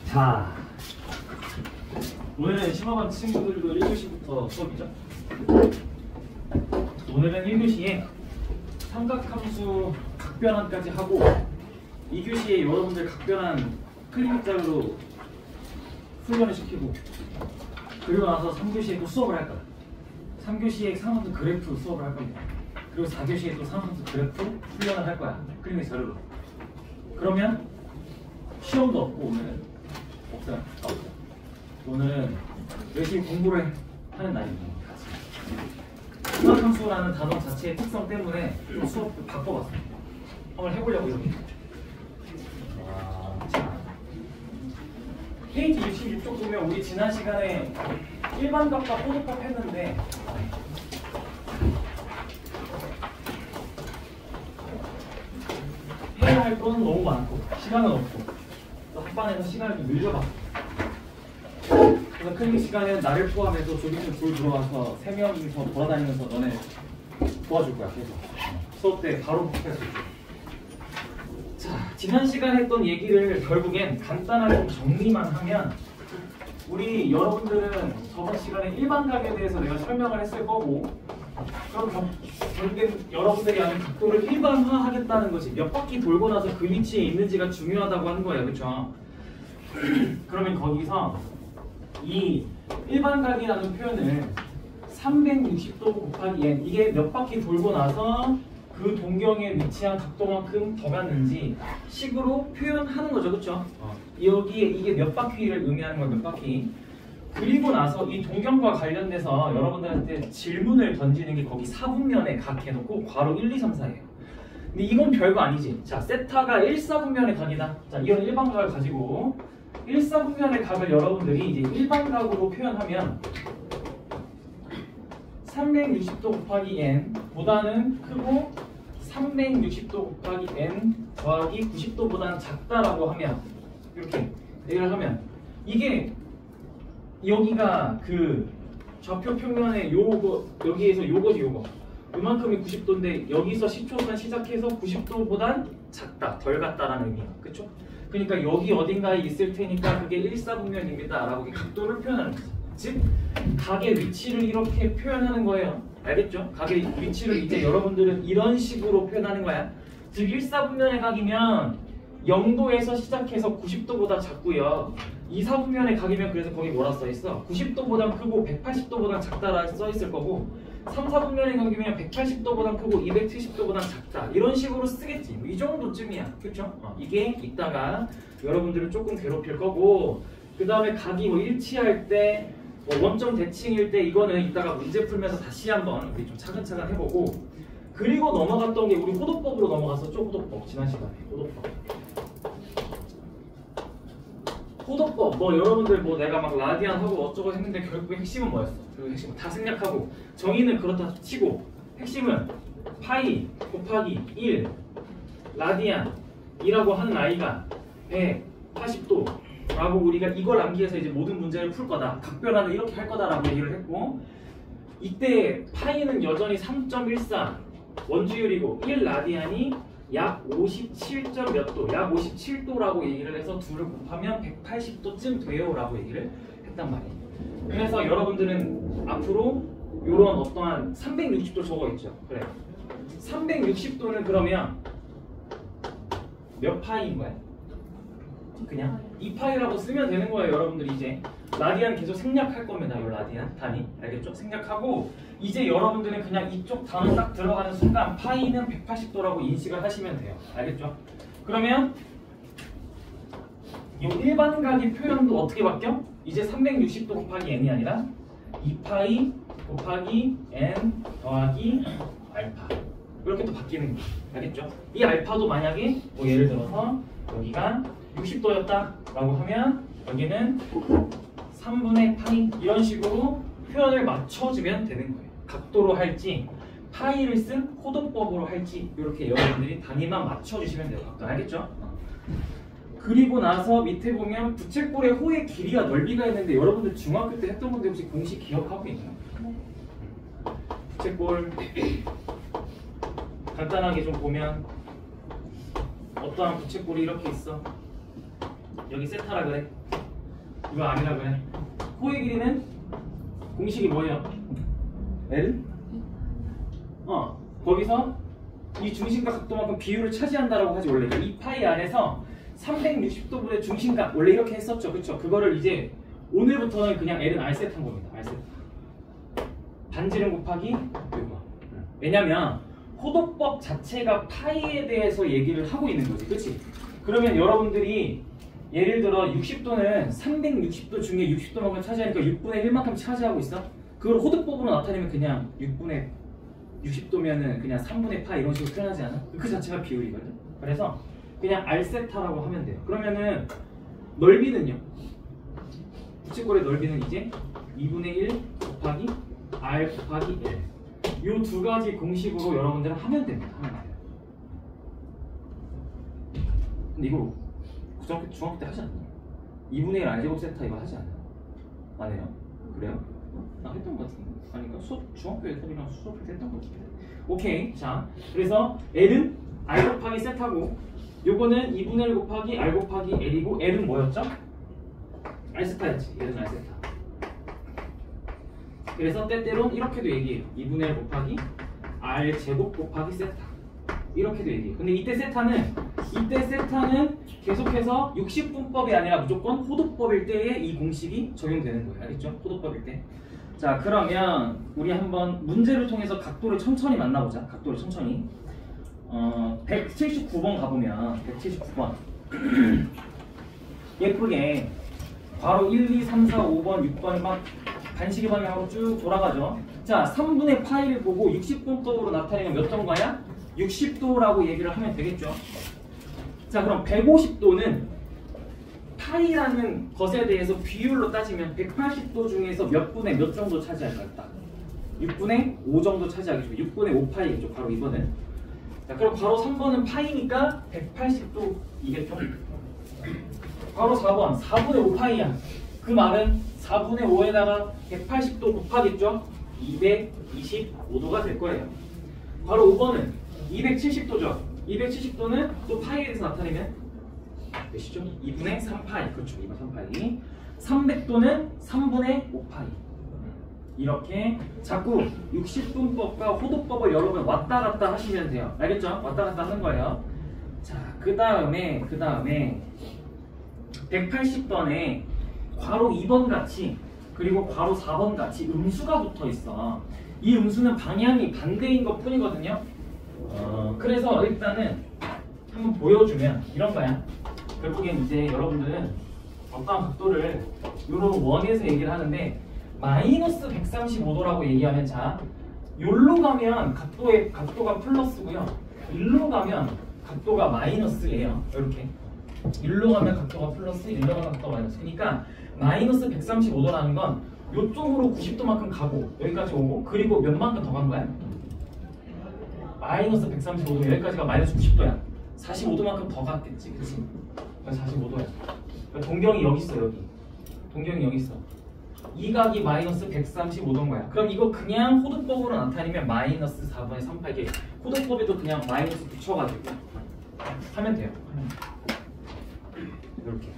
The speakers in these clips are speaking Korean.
자, 오늘은 심화반 친구들도 1교시부터 수업이죠. 오늘은 1교시에 삼각함수 각변환까지 하고 2교시에 여러분들 각변환 클리닉 자료로 훈련을 시키고, 그리고 나서 3교시에 또 수업을 할 거야. 3교시에 상함수 그래프 수업을 할 겁니다. 그리고 4교시에 또 상함수 그래프 훈련을 할 거야. 클리닉 자료로. 그러면 시험도 없고 오늘은 없어요. 오늘은 열심히 공부를 하는 날입니다. 삼각함수라는 단어 자체의 특성 때문에 수업을 바꿔봤어요. 한번 해보려고 이렇게. 자, 페이지 66쪽 보면 우리 지난 시간에 일반값과 호도값 했는데 해야 할 건 너무 많고 시간은 없고 또 합반에서 시간을 좀 늘려봤어. 그래서 클리닉 시간에는 나를 포함해서 조기준 둘 들어와서 3명이서 돌아다니면서 너네 도와줄 거야. 계속 수업 때 바로 복습할 수 있게. 자, 지난 시간에 했던 얘기를 결국엔 간단하게 좀 정리만 하면, 우리 여러분들은 저번 시간에 일반각에 대해서 내가 설명을 했을 거고, 그럼 결국엔 여러분들이 아는 각도를 일반화하겠다는 거지. 몇 바퀴 돌고 나서 그 위치에 있는지가 중요하다고 하는 거예요. 그렇죠? 그러면 거기서 이 일반각이라는 표현을 360도 곱하기 n, 이게 몇 바퀴 돌고 나서 그 동경에 위치한 각도만큼 더 갔는지 식으로 표현하는 거죠. 그렇죠? 여기에 이게 몇 바퀴를 의미하는 거예요. 몇 바퀴. 그리고 나서 이 동경과 관련돼서 여러분들한테 질문을 던지는 게 거기 4분면에 각 해놓고 괄호 1, 2, 3, 4예요. 근데 이건 별거 아니지. 자, 세타가 1, 4분면의 각이다. 자, 이런 일반각을 가지고 1, 4분면의 각을 여러분들이 이제 일반각으로 표현하면 360도 곱하기 n 보다는 크고 360도 곱하기 n 더하기 90도보다는 작다라고 하면, 이렇게 얘기를 하면, 이게 여기가 그 좌표 평면의 요거, 여기에서 요거지. 요거 요만큼이 90도인데 여기서 시초선 시작해서 90도보단 작다, 덜 같다라는 의미야. 그쵸? 그러니까 여기 어딘가에 있을 테니까 그게 1, 4분면입니다 라고 각도를 표현하는 거지. 즉 각의 위치를 이렇게 표현하는 거예요. 알겠죠? 각의 위치를 이제 여러분들은 이런 식으로 표현하는 거야. 즉 1, 4분면의 각이면 0도에서 시작해서 90도보다 작고요. 2, 4분면의 각이면 그래서 거기 뭐라 써있어? 90도보다 크고 180도보다 작다라 써있을 거고, 3, 4분면의 각이면 180도보다 크고 270도보다 작다, 이런 식으로 쓰겠지. 이 정도쯤이야. 그렇죠? 이게 이따가 여러분들을 조금 괴롭힐 거고, 그 다음에 각이 뭐 일치할 때, 원점 대칭일 때, 이거는 이따가 문제 풀면서 다시 한번 우리 좀 차근차근 해보고, 그리고 넘어갔던 게 우리 호도법으로 넘어갔었죠. 호도법. 지난 시간에 호도법. 호도법, 뭐 여러분들 뭐 내가 막 라디안 하고 어쩌고 했는데 결국 핵심은 뭐였어? 그 핵심은 다 생략하고 정의는 그렇다 치고, 핵심은 파이 곱하기 1 라디안이라고 하는 아이가 180도 라고 우리가 이걸 암기해서 이제 모든 문제를 풀 거다, 각변환을 이렇게 할 거다라고 얘기를 했고, 이때 파이는 여전히 3.14 원주율이고 1 라디안이 약 57점 몇 도, 약 57도라고 얘기를 해서 둘을 곱하면 180도쯤 돼요 라고 얘기를 했단 말이에요. 그래서 여러분들은 앞으로 이런 어떠한 360도 적어 있죠. 그래, 360도는 그러면 몇 파이인 거야? 그냥 2파이라고 쓰면 되는 거예요. 여러분들이 이제 라디안 계속 생략할 겁니다. 이 라디안 단위, 알겠죠? 생략하고 이제 여러분들은 그냥 이쪽 단어 딱 들어가는 순간 파이는 180도라고 인식을 하시면 돼요. 알겠죠? 그러면 이 일반각의 표현도 어떻게 바뀌어? 이제 360도 곱하기 n이 아니라 2파이 곱하기 n 더하기 알파, 이렇게 또 바뀌는 거예요. 알겠죠? 이 알파도 만약에 뭐 예를 들어서 여기가 60도였다 라고 하면 여기는 3분의 파이, 이런 식으로 표현을 맞춰주면 되는 거예요. 각도로 할지 파이를 쓴 호도법으로 할지 이렇게 여러분들이 단위만 맞춰주시면 돼요. 각도. 알겠죠? 그리고 나서 밑에 보면 부채꼴의 호의 길이와 넓이가 있는데, 여러분들 중학교 때 했던 건데 혹시 공식 기억하고 있나요? 부채꼴 간단하게 좀 보면 어떠한 부채꼴이 이렇게 있어. 여기 세타라 그래. 이거 아니라 그래. 코의 길이는 공식이 뭐예요? L? 거기서 이 중심과 각도만큼 비율을 차지한다라고 하지 원래. 이 파이 안에서 360도분의 중심각 원래 이렇게 했었죠, 그쵸? 그거를 이제 오늘부터는 그냥 L은 R세타인 겁니다. R세타. 반지름 곱하기 요거. 왜냐면 호도법 자체가 파이에 대해서 얘기를 하고 있는 거지, 그치? 그러면 여러분들이 예를 들어 60도는 360도 중에 60도만큼 차지하니까 6분의 1만큼 차지하고 있어? 그걸 호도법으로 나타내면 그냥 6분의 60도면은 그냥 3분의 파 이런 식으로 표현하지 않아? 그 자체가 비율이거든. 그래서 그냥 R세타라고 하면 돼요. 그러면은 넓이는요? 부채꼴의 넓이는 이제 2분의 1 곱하기 R 곱하기 L. 이 두 가지 공식으로 여러분들은 하면 됩니다. 하면 돼요. 근데 이거 중학교 때 하지 않나? 2분의 1 R제곱 세타 이거 하지 않나? 안 해요? 그래요? 나 했던 것 같은데. 아니, 그러니까 중학교 애들이랑 수업을 했던 것 같은데. 오케이. 자, 그래서 L은 R 곱하기 세타고, 요거는 2분의 1 곱하기 R 곱하기 L이고, L은 뭐였죠? R 세타였지. L은 R 세타. 그래서 때때론 이렇게도 얘기해요. 2분의 1 곱하기 R 제곱 곱하기 세타. 이렇게도 얘기해요. 근데 이때 세타는 계속해서 60분법이 아니라 무조건 호도법일 때에 이 공식이 적용되는 거예요. 알겠죠? 호도법일 때. 자, 그러면 우리 한번 문제를 통해서 각도를 천천히 만나보자. 각도를 천천히. 179번 가보면 179번 예쁘게 괄호 1, 2, 3, 4, 5번, 6번이 막 반시계 방향으로 쭉 돌아가죠. 자, 3분의 파이를 보고 60분법으로 나타내면 몇 도인가야? 60도라고 얘기를 하면 되겠죠. 자, 그럼 150도는 파이라는 것에 대해서 비율로 따지면 180도 중에서 몇 분의 몇 정도 차지할까요? 딱 6분의 5 정도 차지하겠죠. 6분의 5파이겠죠. 바로 이번은. 자, 그럼 바로 3번은 파이니까 180도이겠죠. 바로 4번 4분의 5파이야. 그 말은 4분의 5에다가 180도 곱하겠죠. 225도가 될 거예요. 바로 5번은 270도죠. 270도는 또 파이에 대해서 나타내면 몇이죠? 2분의 3파이. 그렇죠. 2분의 3파이. 300도는 3분의 5파이. 이렇게 자꾸 60분법과 호도법을 여러분 왔다 갔다 하시면 돼요. 알겠죠? 왔다 갔다 하는 거예요. 자, 그 다음에 180번에 괄호 2번 같이 그리고 괄호 4번 같이 음수가 붙어 있어. 이 음수는 방향이 반대인 것 뿐이거든요. 그래서 일단은 한번 보여주면 이런 거야. 결국엔 이제 여러분들은 어떠한 각도를 이런 원에서 얘기를 하는데 마이너스 135도라고 얘기하면 자, 요로 가면 각도가 플러스고요. 일로 가면 각도가 마이너스예요. 이렇게. 일로 가면 각도가 플러스, 일로 가면 각도가 마이너스. 그러니까 마이너스 135도라는 건 요쪽으로 90도만큼 가고 여기까지 오고 그리고 몇만큼 더 간 거야? 마이너스 135도 여기까지가 마이너스 90도야. 45도만큼 더 갔겠지, 그치? 45도야. 동경이 여기 있어, 여기. 동경이 여기 있어. 이 각이 마이너스 135도인 거야. 그럼 이거 그냥 호도법으로 나타내면 마이너스 4분의 3파 이게 호도법에도 그냥 마이너스 붙여가지고 하면 돼요. 이렇게.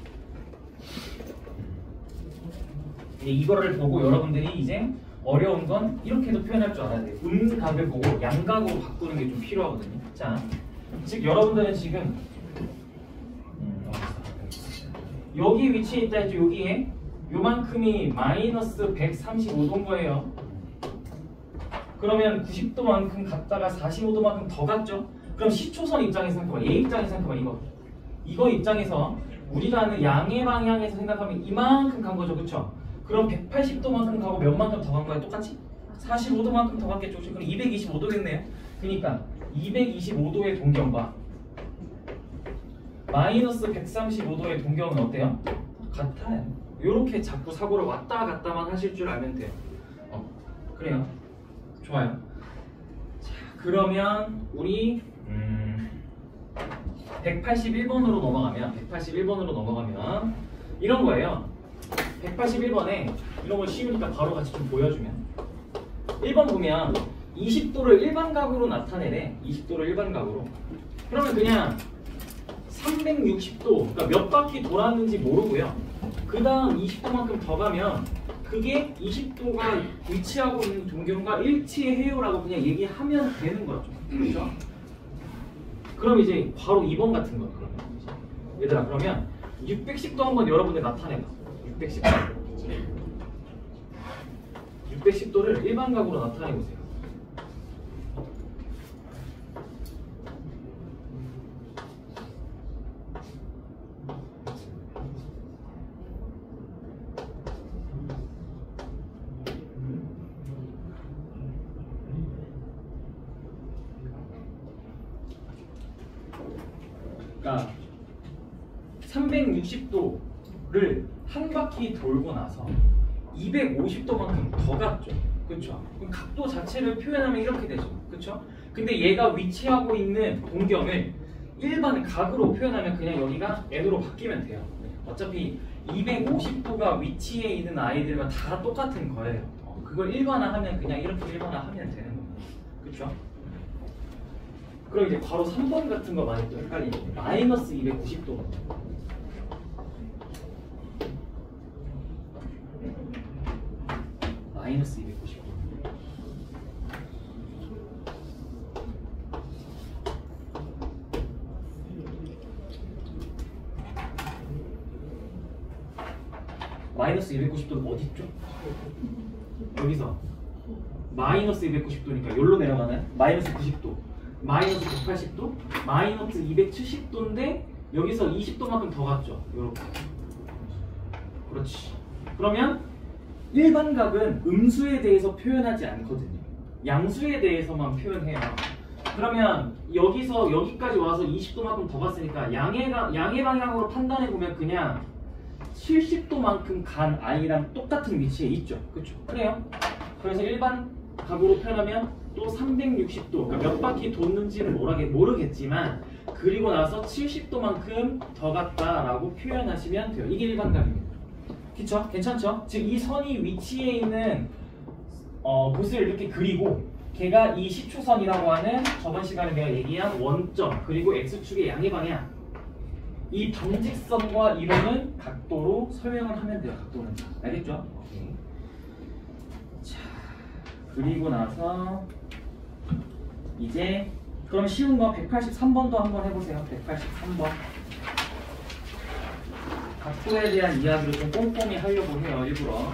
이거를 보고 여러분들이 이제 어려운 건 이렇게도 표현할 줄 알아야 돼요. 음각을 보고 양각으로 바꾸는 게 좀 필요하거든요. 자, 즉 여러분들은 지금 여기 위치에 있다 했죠. 여기에 요만큼이 마이너스 135도인 거예요. 그러면 90도만큼 갔다가 45도만큼 더 갔죠. 그럼 시초선 입장에서 생각해봐. 얘 입장에서 생각해봐. 이거 입장에서 우리가 아는 양의 방향에서 생각하면 이만큼 간 거죠. 그쵸? 그럼 180도만큼 가고 몇만큼 더 간 거야? 똑같이? 45도만큼 더 갔겠죠. 그럼 225도겠네요. 그러니까 225도의 동경과 마이너스 135도의 동경은 어때요? 같아요. 이렇게 자꾸 사고를 왔다 갔다만 하실 줄 알면 돼요. 그래요. 좋아요. 자, 그러면 우리 181번으로 넘어가면 이런 거예요. 181번에 이런 거 쉬우니까 바로 같이 좀 보여주면 1번 보면 20도를 일반각으로 나타내래. 20도를 일반각으로. 그러면 그냥 360도, 그러니까 몇 바퀴 돌았는지 모르고요. 그 다음 20도만큼 더 가면 그게 20도가 위치하고 있는 동경과 일치해요라고 그냥 얘기하면 되는 거죠. 그렇죠? 그럼 이제 바로 2번 같은 거 그러면 얘들아, 그러면 610도 한번 여러분들 나타내봐. 610도를 일반각으로 나타내보세요. 그러니까 360도를 한 바퀴 돌고 나서 250도만큼 더 갔죠. 그렇죠? 그럼 각도 자체를 표현하면 이렇게 되죠. 그렇죠? 근데 얘가 위치하고 있는 동경을 일반 각으로 표현하면 그냥 여기가 n으로 바뀌면 돼요. 어차피 250도가 위치해 있는 아이들과 다 똑같은 거예요. 그걸 일반화하면 그냥 이렇게 일반화하면 되는 겁니다. 그렇죠? 그럼 이제 바로 3번 같은 거 많이 또 헷갈리죠. 마이너스 290도. 마이너스 290도. 마이너스 290도는 어디 있죠? 여기서 마이너스 290도니까 여기로 내려가는 마이너스 90도, 마이너스 180도, 마이너스 270도인데 여기서 20도만큼 더 갔죠. 이렇게. 그렇지. 그러면 일반각은 음수에 대해서 표현하지 않거든요. 양수에 대해서만 표현해요. 그러면 여기서 여기까지 와서 20도만큼 더 갔으니까 양의 방향으로 판단해 보면 그냥 70도만큼 간 아이랑 똑같은 위치에 있죠. 그렇죠? 그래요. 그래서 일반 각으로 표현하면 또 360도, 그러니까 몇 바퀴 뒀는지는 모르겠지만 그리고 나서 70도만큼 더 갔다라고 표현하시면 돼요. 이게 일반 각입니다. 그쵸? 괜찮죠? 즉 이 선이 위치해 있는 곳을 이렇게 그리고 걔가 이 시초선이라고 하는 저번 시간에 내가 얘기한 원점 그리고 x축의 양의 방향, 이 방직선과 이루는 각도로 설명을 하면 돼요. 각도는. 알겠죠? 오케이. 자, 그리고 나서 이제 그럼 쉬운 거 183번도 한번 해보세요. 183번. 각도에 대한 이야기를 좀 꼼꼼히 하려고 해요. 일부러.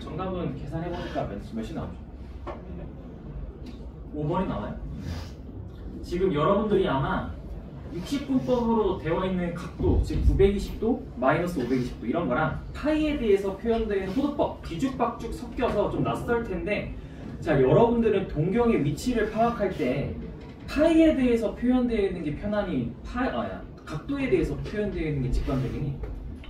정답은 계산해보니까 몇이 나오죠? 5번이 나와요. 지금 여러분들이 아마 60분법으로 되어 있는 각도, 즉 920도, 마이너스 520도 이런 거랑 파이에 대해서 표현되는 호도법, 뒤죽박죽 섞여서 좀 낯설 텐데, 자, 여러분들은 동경의 위치를 파악할 때 파이에 대해서 표현되어 있는 게 편하니 각도에 대해서 표현되어 있는 게 직관적이니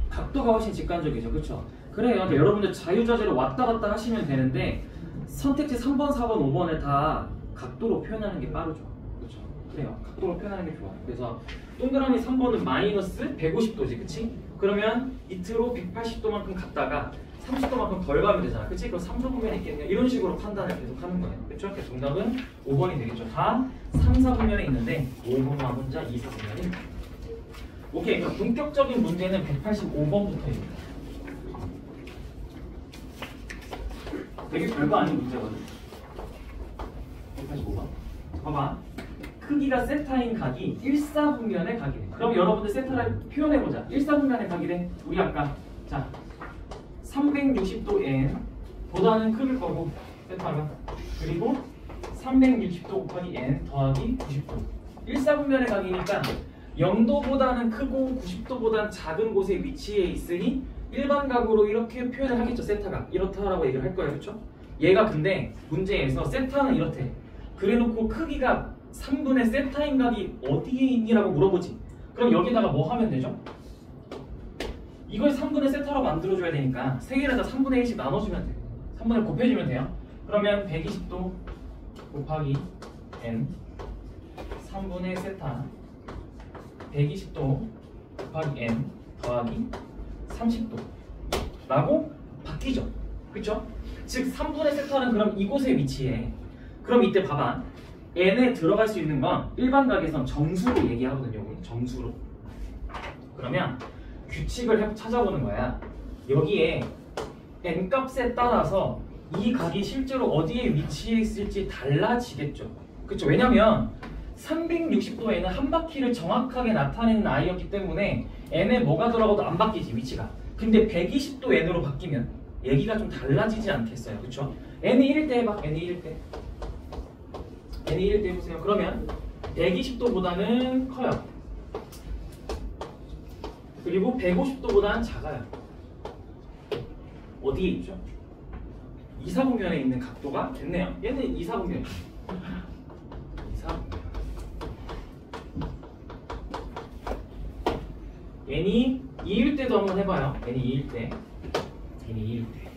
각도가 훨씬 직관적이죠. 그렇죠? 그래요. 그러니까 여러분들 자유자재로 왔다 갔다 하시면 되는데 선택지 3번, 4번, 5번을 다 각도로 표현하는 게 빠르죠. 그렇죠? 그래요. 각도로 표현하는 게 좋아요. 그래서 동그라미 3번은 마이너스 150도지, 그치? 그러면 밑으로 180도만큼 갔다가 30도만큼 덜 가면 되잖아, 그치? 그럼 3사분면이 있겠네요. 이런 식으로 판단을 계속 하는 거예요. 그렇죠? 그래서 정답은 5번이 되겠죠. 다 3사분면에 있는데 5번만 혼자 2사분면이. 오케이. 그럼 본격적인 문제는 185번부터입니다. 되게 별거 아닌 문제거든. 185번. 봐봐. 크기가 세타인 각이 1사분면의 각이래. 그럼 여러분들 세타를 표현해보자. 1사분면의 각이래. 우리 아까 자 360도 n 보다는 클 거고 세타가, 그리고 360도 곱하기 n 더하기 90도. 1사분면의 각이니까 0도보다는 크고 90도보다는 작은 곳에 위치해 있으니 일반 각으로 이렇게 표현을 하겠죠. 세타가 이렇다라고 얘기를 할 거예요. 그렇죠? 얘가 근데 문제에서 세타는 이렇대. 그래놓고 크기가 3분의 세타인 각이 어디에 있니라고 물어보지. 그럼 여기다가 뭐 하면 되죠? 이걸 3분의 세타로 만들어줘야 되니까 세 개를 다 3분의 1씩 나눠주면 돼요. 3분의 곱해주면 돼요. 그러면 120도 곱하기 n 3분의 세타 120도 곱하기 n 더하기 30도 라고 바뀌죠. 그쵸? 즉 3분의 세타는 그럼 이곳에 위치해. 그럼 이때 봐봐. n에 들어갈 수 있는 건 일반각에선 정수로 얘기하거든요. 정수로. 그러면 규칙을 찾아보는 거야. 여기에 n 값에 따라서 이 각이 실제로 어디에 위치해 있을지 달라지겠죠. 그쵸? 왜냐면 360도에는 한 바퀴를 정확하게 나타내는 아이였기 때문에 n에 뭐가 들어가도 안 바뀌지 위치가. 근데 120도 n으로 바뀌면 얘기가 좀 달라지지 않겠어요. 그쵸? n이 1일 때 해봐. n이 1일 때. n이 1일 때 해보세요. 그러면 120도보다는 커요. 그리고 150도보다는 작아요. 어디에 있죠? 이사분면에 있는 각도가 됐네요. 얘는 이사분면. 이사분면. n이 2일 때도 한번 해봐요. n이 2일 때. n이 2일 때.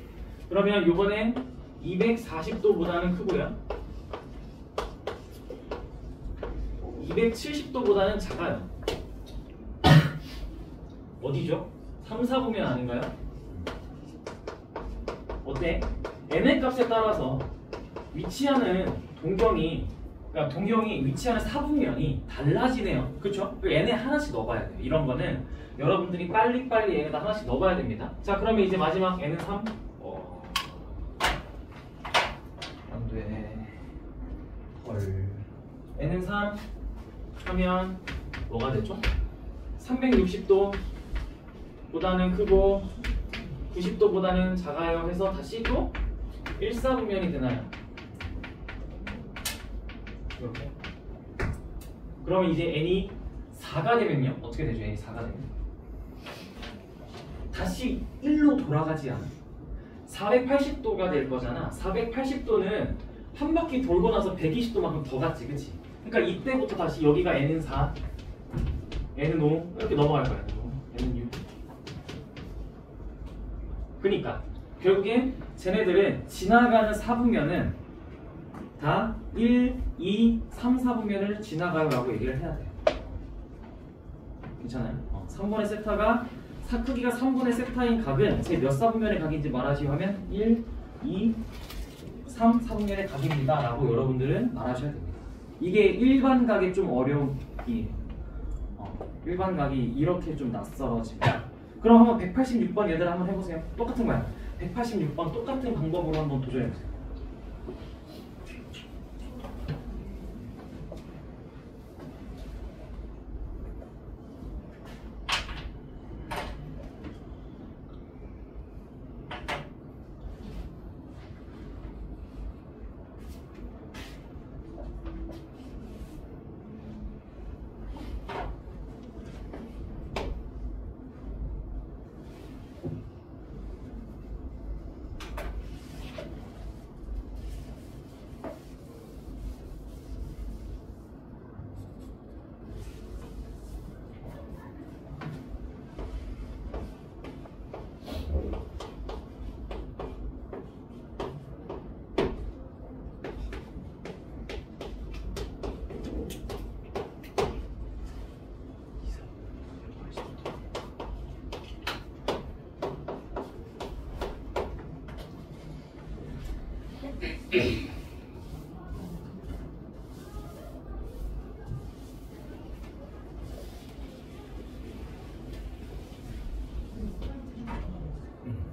그러면 요번엔 240도보다는 크고요. 270도보다는 작아요. 어디죠? 3, 4분면 아닌가요? 어때? n의 값에 따라서 위치하는 동경이, 그러니까 동경이 위치하는 사분면이 달라지네요. 그쵸? n에 하나씩 넣어봐야 돼요. 이런 거는 여러분들이 빨리빨리 n에다 하나씩 넣어봐야 됩니다. 자, 그러면 이제 마지막 n은 3. 안 돼. 헐. n은 3 하면 뭐가 되죠? 360도 보다는 크고 90도보다는 작아요 해서 다시 또 1사분면이 되나요? 이렇게. 그러면 이제 n이 4가 되면요? 어떻게 되죠? n이 4가 되면 다시 1로 돌아가지 않아. 480도가 될 거잖아. 480도는 한 바퀴 돌고 나서 120도만큼 더 갔지, 그치? 그러니까 이때부터 다시 여기가 n은 4, n은 5 이렇게 넘어갈 거야. n은 6. 그러니까 결국엔 쟤네들은 지나가는 사분면은 다 1, 2, 3, 4분면을 지나가요 라고 얘기를 해야 돼요. 괜찮아요? 3분의 세타가 크기가 3분의 세타인 각은 제 몇 사분면의 각인지 말하시오 하면 1, 2, 3, 4분면의 각입니다 라고 여러분들은 말하셔야 됩니다. 이게 일반각의 좀 어려운 이 일반각이 이렇게 좀 낯설어집니다. 그럼 한번 186번 얘들 한번 해보세요. 똑같은 거야. 186번 똑같은 방법으로 한번 도전해보세요.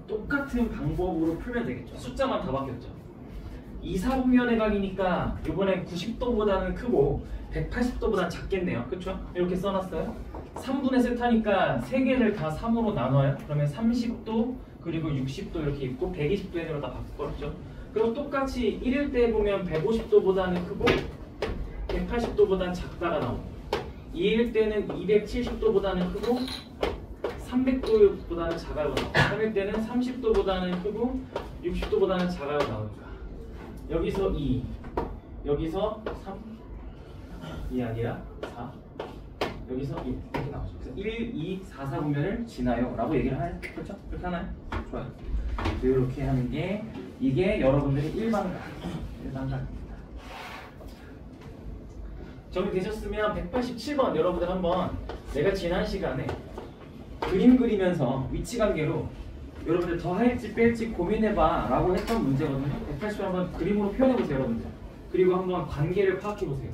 똑같은 방법으로 풀면 되겠죠. 숫자만 다 바뀌었죠. 2, 4분면의 각이니까 이번엔 90도보다는 크고 180도보다는 작겠네요. 그쵸? 이렇게 써놨어요. 3분의 세타니까 3개를 다 3으로 나눠요. 그러면 30도 그리고 60도 이렇게 있고 120도로 다 바꿨죠. 그리고 똑같이 1일 때 보면 150도보다는 크고 180도보다는 작다가 나오고 2일 때는 270도보다는 크고 300도보다는 작아요. 3일 때는 30도보다는 크고 60도보다는 작아요 나오니까 여기서 2, 여기서 3, 2이 아니라 4. 여기서 이렇게 나오죠. 그래서 1, 2, 4, 4분면을 지나요 라고 얘기를 하나요? 그렇죠? 그렇게 하나요? 좋아요. 이렇게 하는 게 이게 여러분들의 일반각입니다. 정리되셨으면 187번 여러분들 한번 내가 지난 시간에 그림 그리면서 위치관계로 여러분들 더 할지 뺄지 고민해봐 라고 했던 문제거든요. 180번 한번 그림으로 표현해보세요 여러분들. 그리고 한번 관계를 파악해보세요.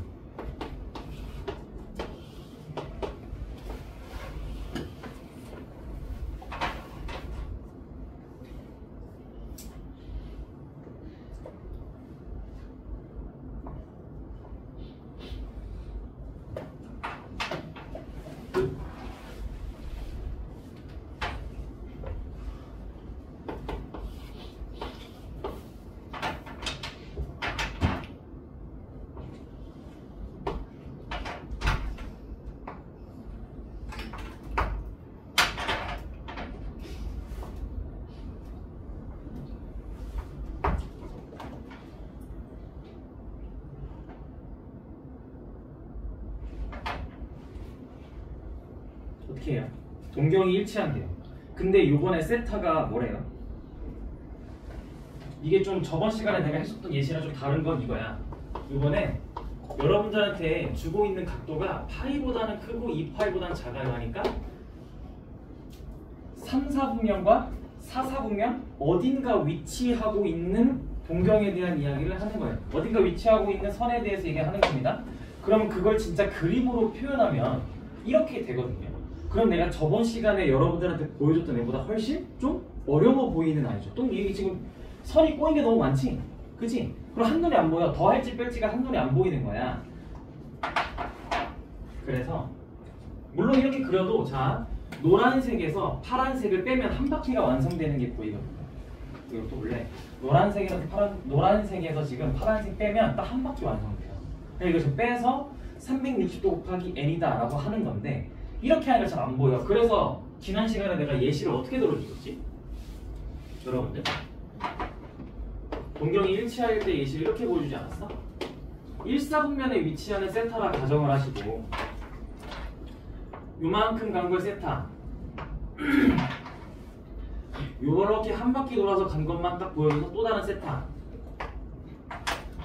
어떻게 해요? 동경이 일치한대요. 근데 요번에 세타가 뭐래요? 이게 좀 저번 시간에 내가 했었던 예시랑 좀 다른 건 이거야. 요번에 여러분들한테 주고 있는 각도가 파이보다는 크고 2파이보다는 작아요 하니까 3, 4분면과 4, 4분면 어딘가 위치하고 있는 동경에 대한 이야기를 하는 거예요. 어딘가 위치하고 있는 선에 대해서 얘기하는 겁니다. 그럼 그걸 진짜 그림으로 표현하면 이렇게 되거든요. 그럼 내가 저번 시간에 여러분들한테 보여줬던 애보다 훨씬 좀 어려워 보이는 아이죠. 또 이게 지금 선이 꼬인 게 너무 많지? 그치? 그럼 한눈에 안 보여. 더 할지 뺄지가 한눈에 안 보이는 거야. 그래서 물론 이렇게 그려도 자 노란색에서 파란색을 빼면 한 바퀴가 완성되는 게 보이거든요. 이거 또 원래 노란색에서 지금 파란색 빼면 딱 한 바퀴 완성돼요. 그러니까 이거 좀 빼서 360도 곱하기 n이다 라고 하는 건데 이렇게 하니까 잘 안 보여. 그래서 지난 시간에 내가 예시를 어떻게 들어주셨지? 여러분들 동경이 일치할 때 예시를 이렇게 보여주지 않았어? 1사분면에 위치하는 세타라 가정을 하시고 요만큼 간 걸 세타 요렇게 한 바퀴 돌아서 간 것만 딱 보여줘서 또 다른 세타.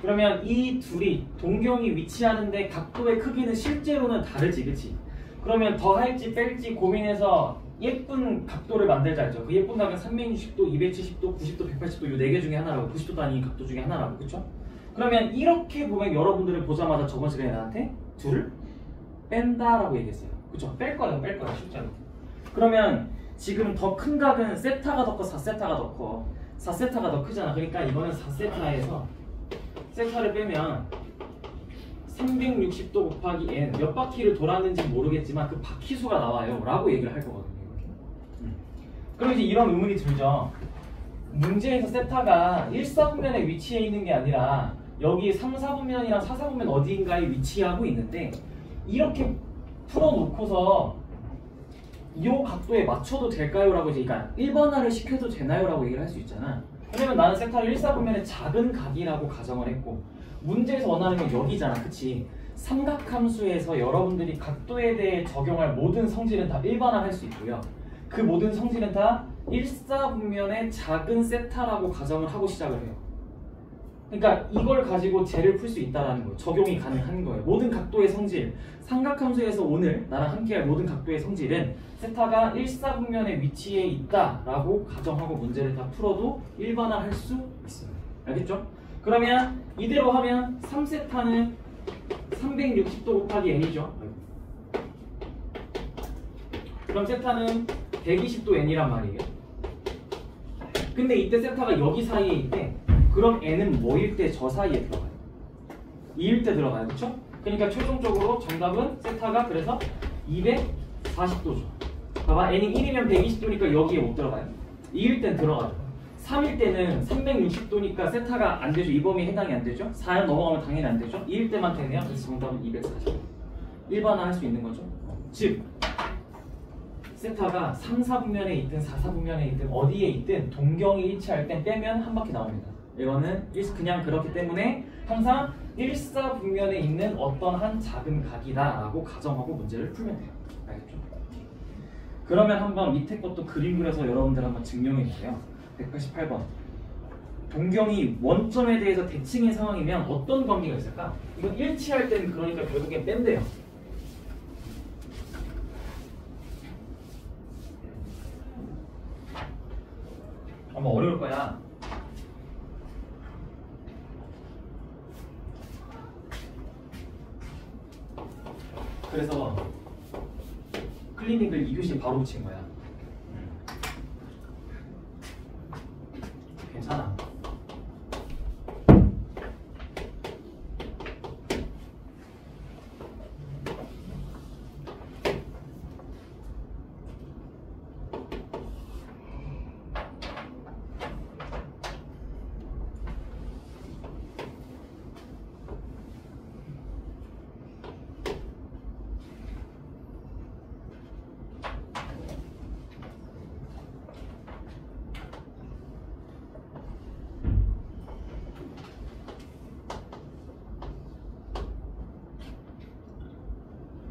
그러면 이 둘이 동경이 위치하는데 각도의 크기는 실제로는 다르지, 그치? 그러면 더 할지 뺄지 고민해서 예쁜 각도를 만들자 했죠. 그 예쁜 각은 360도, 270도, 90도, 180도 이 4개 중에 하나라고, 90도도 아닌 각도 중에 하나라고, 그쵸? 그러면 이렇게 보면 여러분들은 보자마자 저번 시간에 나한테 둘을 뺀다라고 얘기했어요. 그쵸? 뺄 거예요, 실제로. 그러면 지금 더 큰 각은 세타가 더 커, 4세타가 더 커. 4세타가 더 크잖아. 그러니까 이거는 4세타에서 세타를 빼면 360도 곱하기 n 몇 바퀴를 돌았는지 모르겠지만 그 바퀴 수가 나와요 라고 얘기를 할 거거든요. 그럼 이제 이런 의문이 들죠. 문제에서 세타가 1사분면에 위치해 있는 게 아니라 여기 3, 4분면이랑 4, 4분면 어디인가에 위치하고 있는데 이렇게 풀어놓고서 이 각도에 맞춰도 될까요? 라고 이제 그러니까 1번화를 시켜도 되나요? 라고 얘기를 할 수 있잖아. 왜냐면 나는 세타를 1사분면의 작은 각이라고 가정을 했고 문제에서 원하는 건 여기잖아, 그치? 삼각함수에서 여러분들이 각도에 대해 적용할 모든 성질은 다 일반화할 수 있고요. 그 모든 성질은 다 1사분면의 작은 세타라고 가정을 하고 시작을 해요. 그러니까 이걸 가지고 쟤를 풀 수 있다는 거예요. 적용이 가능한 거예요. 모든 각도의 성질, 삼각함수에서 오늘 나랑 함께할 모든 각도의 성질은 세타가 1사분면에 위치해 있다라고 가정하고 문제를 다 풀어도 일반화할 수 있어요. 알겠죠? 그러면 이대로 하면 3세타는 360도 곱하기 n이죠. 그럼 세타는 120도 n이란 말이에요. 근데 이때 세타가 여기 사이에 있대. 그럼 n은 뭐일 때 저 사이에 들어가요? 2일 때 들어가요. 그쵸? 그러니까 최종적으로 정답은 세타가 그래서 240도죠. 봐봐, n이 1이면 120도니까 여기에 못 들어가요. 2일 땐 들어가죠. 3일 때는 360도니까 세타가 안 되죠. 이 범위에 해당이 안 되죠. 4년 넘어가면 당연히 안 되죠. 2일 때만 되네요. 그래서 정답은 240도. 일반화 할 수 있는 거죠. 즉 세타가 3, 4분면에 있든 4, 4분면에 있든 어디에 있든 동경이 일치할 땐 빼면 한 바퀴 나옵니다. 이거는 그냥 그렇기 때문에 항상 일사분면에 있는 어떤 한 작은 각이다라고 가정하고 문제를 풀면 돼요. 알겠죠? 그러면 한번 밑에 것도 그림 그려서 여러분들 한번 증명해 보세요. 188번. 동경이 원점에 대해서 대칭인 상황이면 어떤 관계가 있을까? 이건 일치할 때는 그러니까 결국엔 뺀대요. 아마 어려울 거야. 그래서 클리닉을 2교시 바로 붙인 거야. 괜찮아.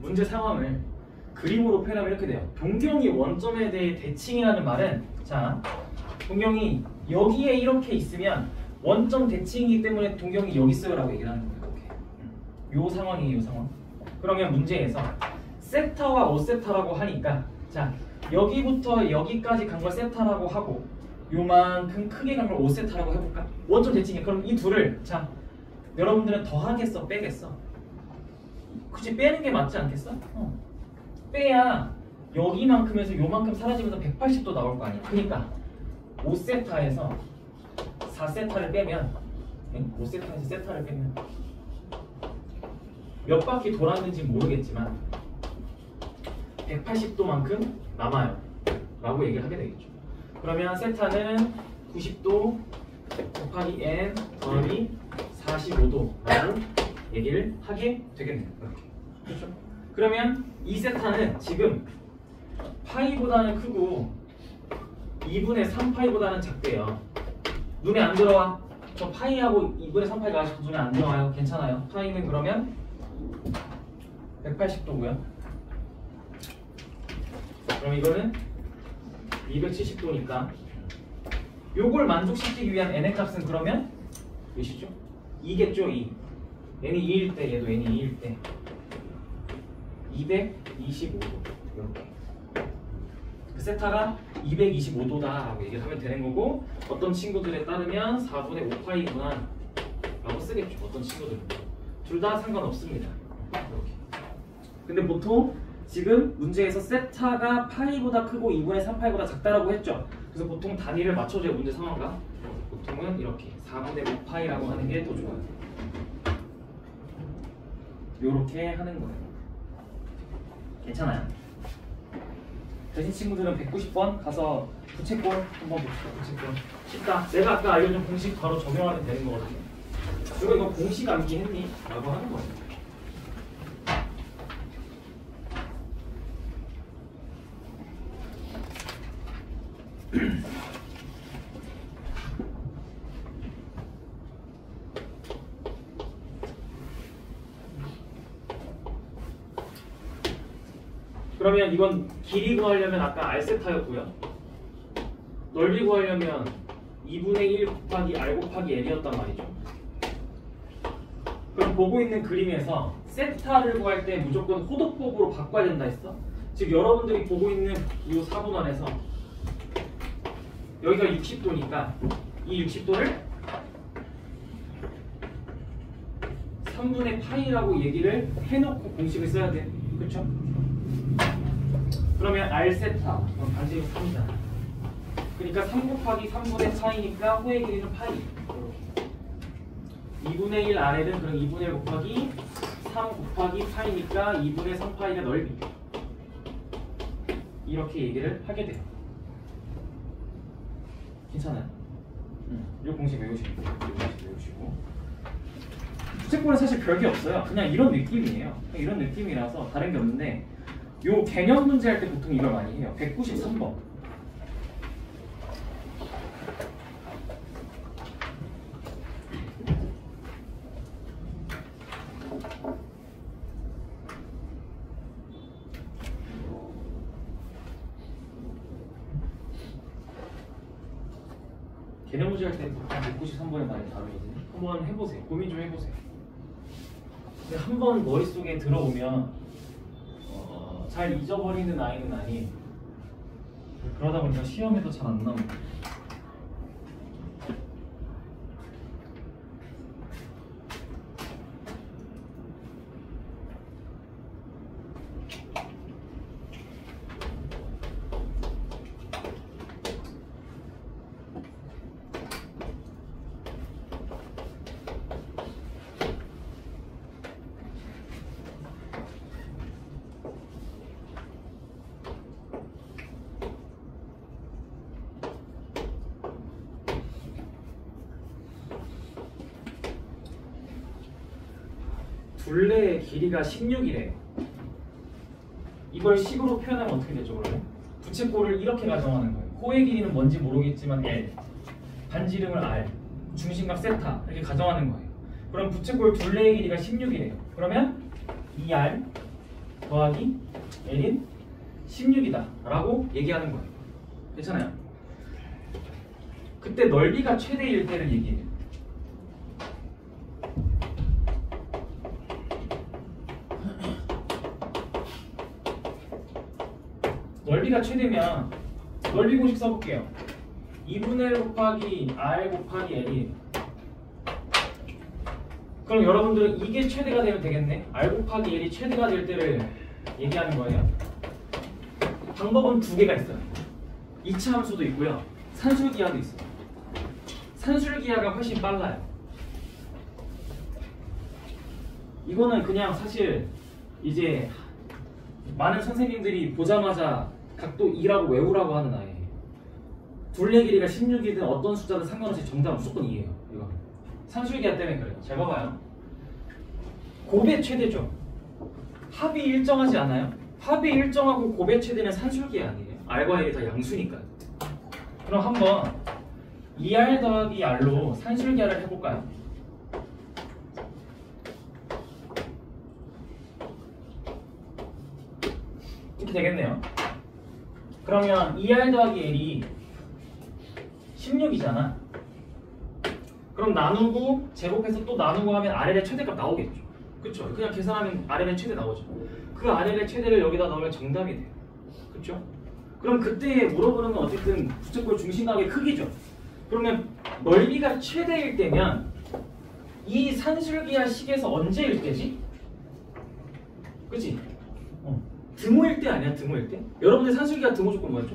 문제 상황을 그림으로 표현하면 이렇게 돼요. 동경이 원점에 대해 대칭이라는 말은, 자, 동경이 여기에 이렇게 있으면 원점 대칭이기 때문에 동경이 여기 있어요 라고 얘기를 하는 거예요. 이렇게. 요 상황이에요, 요 상황. 그러면 문제에서 세타와 5세타라고 하니까, 자, 여기부터 여기까지 간 걸 세타라고 하고 요만큼 크게 간 걸 5세타라고 해볼까? 원점 대칭이야. 그럼 이 둘을, 자, 여러분들은 더하겠어, 빼겠어? 그치, 빼는 게 맞지 않겠어? 빼야 여기만큼에서 요만큼 사라지면서 180도 나올 거 아니야. 그러니까 5세타에서 4세타를 빼면 5세타에서 세타를 빼면 몇 바퀴 돌았는지 모르겠지만 180도만큼 남아요 라고 얘기를 하게 되겠죠. 그러면 세타는 90도 곱하기 n 더하기 45도라고 얘기를 하게 되겠네요. 이렇게. 그렇죠? 그러면 이 세타는 지금 파이보다는 크고 2분의 3파이보다는 작대요. 눈에 안 들어와. 저 파이하고 2분의 3파이가 아직도 눈에 안 들어와요. 괜찮아요. 파이는 그러면 180도고요. 그럼 이거는 270도니까 요걸 만족시키기 위한 n의 값은 그러면 몇이죠? 2겠죠? 2. n이 2일 때 얘도 n이 2일 때 225도 이렇게 그 세타가 225도다라고 얘기를 하면 되는 거고, 어떤 친구들에 따르면 4분의 5파이구나 라고 쓰겠죠. 어떤 친구들은 둘 다 상관없습니다. 이렇게. 근데 보통 지금 문제에서 세타가 파이보다 크고 2분의 3파이보다 작다라고 했죠. 그래서 보통 단위를 맞춰줘야 문제 상황과 보통은 이렇게 4분의 5파이라고 하는 게 더 좋아요. 요렇게 하는 거예요. 괜찮아요? 대신 친구들은 190번 가서 부채꼴 한번 봅시다. 부채꼴 쉽다. 내가 아까 알려준 공식 바로 적용하면 되는 거거든요. 그리고 이거 공식 암기했니? 라고 하는 거예요. 그러면 이건 길이 구하려면 아까 R세타였고요. 넓이 구하려면 2분의 1 곱하기 R 곱하기 L이었단 말이죠. 그럼 보고 있는 그림에서 세타를 구할 때 무조건 호도법으로 바꿔야 된다 했어? 즉 여러분들이 보고 있는 이 4분원에서 여기가 60도니까 이 60도를 3분의 파이라고 얘기를 해놓고 공식을 써야 돼. 그렇죠? 그러면 R세타, 반지름 3이잖아. 그러니까 3 곱하기 3분의 파이니까 호의 길이는 파이. 2분의 1 R은 그럼 2분의 1 곱하기 3 곱하기 파이니까 2분의 3파이가 넓이. 이렇게 얘기를 하게 돼요. 괜찮아요? 이 공식 외우시고, 부채꼴은 사실 별게 없어요. 그냥 이런 느낌이에요. 이런 느낌이라서 다른 게 없는데, 요 개념 문제 할 때 보통 이걸 많이 해요. 193번. 개념문제 할 때 193번의 말이 다르거든요. 한번 해보세요. 고민 좀 해보세요. 근데 한번 머릿속에 들어오면 잘 잊어버리는 아이는 아니에요. 그러다 보니까 시험에도 잘 안 나옵니다. 둘레의 길이가 16이래요. 이걸 식으로 표현하면 어떻게 되죠, 그러면? 부채꼴을 이렇게 가정하는 거예요. 코의 길이는 뭔지 모르겠지만 L, 반지름을 R, 중심각 세타 이렇게 가정하는 거예요. 그럼 부채꼴 둘레의 길이가 16이래요. 그러면 2R 더하기 L인 16이다 라고 얘기하는 거예요. 괜찮아요? 그때 넓이가 최대일 때를 얘기해요. 넓이가 최대면 넓이 공식 써볼게요. 2분의 1 곱하기 R 곱하기 L이 그럼 여러분들은 이게 최대가 되면 되겠네. R 곱하기 L이 최대가 될 때를 얘기하는 거예요. 방법은 두 개가 있어요. 2차 함수도 있고요. 산술기하도 있어요. 산술기하가 훨씬 빨라요. 이거는 그냥 사실 이제 많은 선생님들이 보자마자 각도 2라고 외우라고 하는 아이예요. 둘레 길이가 16이든 어떤 숫자든 상관없이 정답은 무조건 2예요. 이거 산술기하 때문에 그래요. 잘 봐봐요. 곱의 최대죠. 합이 일정하지 않아요? 합이 일정하고 곱의 최대는 산술기하 아니에요. R과 L이 다 양수니까요. 그럼 한번 2R 더하기 R로 산술기하를 해볼까요? 이렇게 되겠네요. 그러면 2R 더하기 L이 16이잖아. 그럼 나누고 제곱해서 또 나누고 하면 RL의 최대값 나오겠죠. 그쵸? 그냥 계산하면 RL의 최대 나오죠. 그 RL의 최대를 여기다 넣으면 정답이 돼요. 그쵸? 그럼 그때 물어보는 건 어쨌든 부채꼴 중심각의 크기죠. 그러면 넓이가 최대일 때면 이 산술기하 식에서 언제일 때지? 그치? 등호일 때 아니야? 등호일 때? 여러분들 산술기하 등호 조건 뭐였죠?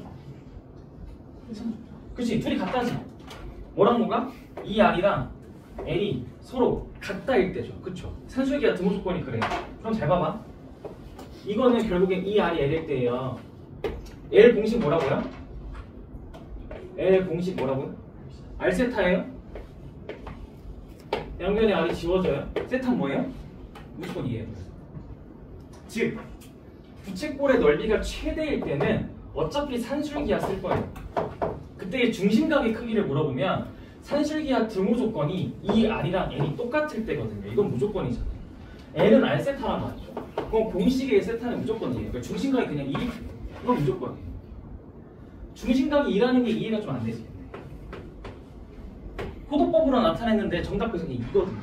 그치? 둘이 같다지? 뭐랑 뭐가? 이 R이랑 L이 서로 같다일 때죠. 그쵸? 산술기하 등호 조건이 그래요. 그럼 잘 봐봐. 이거는 결국엔 이 R이 L일 때예요. L 공식 뭐라고요? L 공식 뭐라고요? R 세타예요? 양변에 R이 지워져요? 세타는 뭐예요? 무조건 2예요. 즉 부채꼴의 넓이가 최대일 때는 어차피 산술기하 쓸 거예요. 그때의 중심각의 크기를 물어보면 산술기하 등호 조건이 이 R이랑 L이 똑같을 때거든요. 이건 무조건이잖아요. L은 R 세타란 말이죠. 그럼 공식의 세타는 무조건이에요. 그러니까 중심각이 그냥 2. 이건 무조건이에요. 중심각이 2라는 게 이해가 좀 안 되지. 호도법으로 나타냈는데 정답 배석이 2거든요.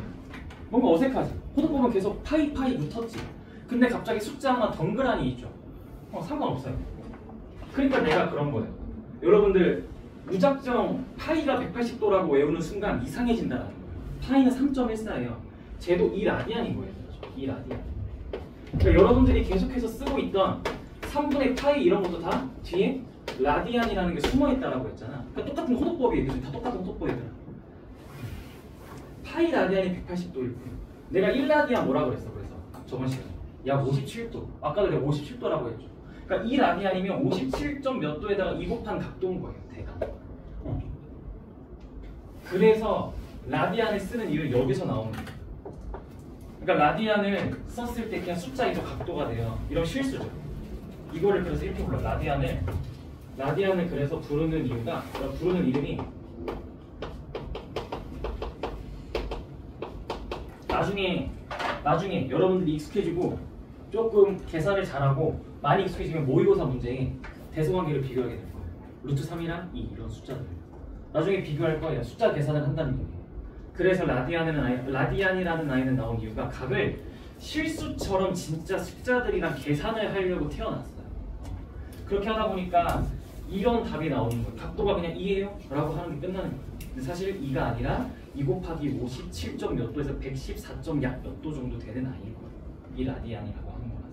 뭔가 어색하지? 호도법은 계속 파이 붙었지. 근데 갑자기 숫자 하나 덩그라니 있죠. 상관없어요. 그러니까 내가 그런 거예요. 여러분들 무작정 파이가 180도라고 외우는 순간 이상해진다는 거예요. 파이는 3.14예요. 쟤도 2라디안인 거예요. 2라디안. 그러니까 여러분들이 계속해서 쓰고 있던 3분의 파이 이런 것도 다 뒤에 라디안이라는 게 숨어있다라고 했잖아. 그러니까 똑같은 호도법이에요. 다 똑같은 호도법이더라. 파이 라디안이 180도일 거예요. 내가 1라디안 뭐라 그랬어? 그래서 저번 시간에 약 57도. 아까도 내가 57도라고 했죠. 그러니까 이 라디안이면 57점 몇 도에다가 2 곱한 각도인 거예요. 대각. 그래서 라디안을 쓰는 이유 여기서 나오는 거예요. 그러니까 라디안을 썼을 때 그냥 숫자 이도 각도가 돼요. 이런 실수죠. 이거를 그래서 이렇게 불러. 라디안을 그래서 부르는 이유가 부르는 이름이 나중에 여러분들이 익숙해지고 조금 계산을 잘하고 많이 익숙해지면 모의고사 문제에 대소관계를 비교하게 될 거예요. 루트 3이랑 2 이런 숫자들. 나중에 비교할 거예요. 숫자 계산을 한다는 거예요. 그래서 라디안이라는 아이는 나온 이유가 각을 실수처럼 진짜 숫자들이랑 계산을 하려고 태어났어요. 그렇게 하다 보니까 이런 답이 나오는 거예요. 각도가 그냥 2예요? 라고 하는 게 끝나는 거예요. 근데 사실 2가 아니라 2 곱하기 57점 몇 도에서 114점 약 몇 도 정도 되는 아이일 거예요. 이 라디안이라고 하는 거라서.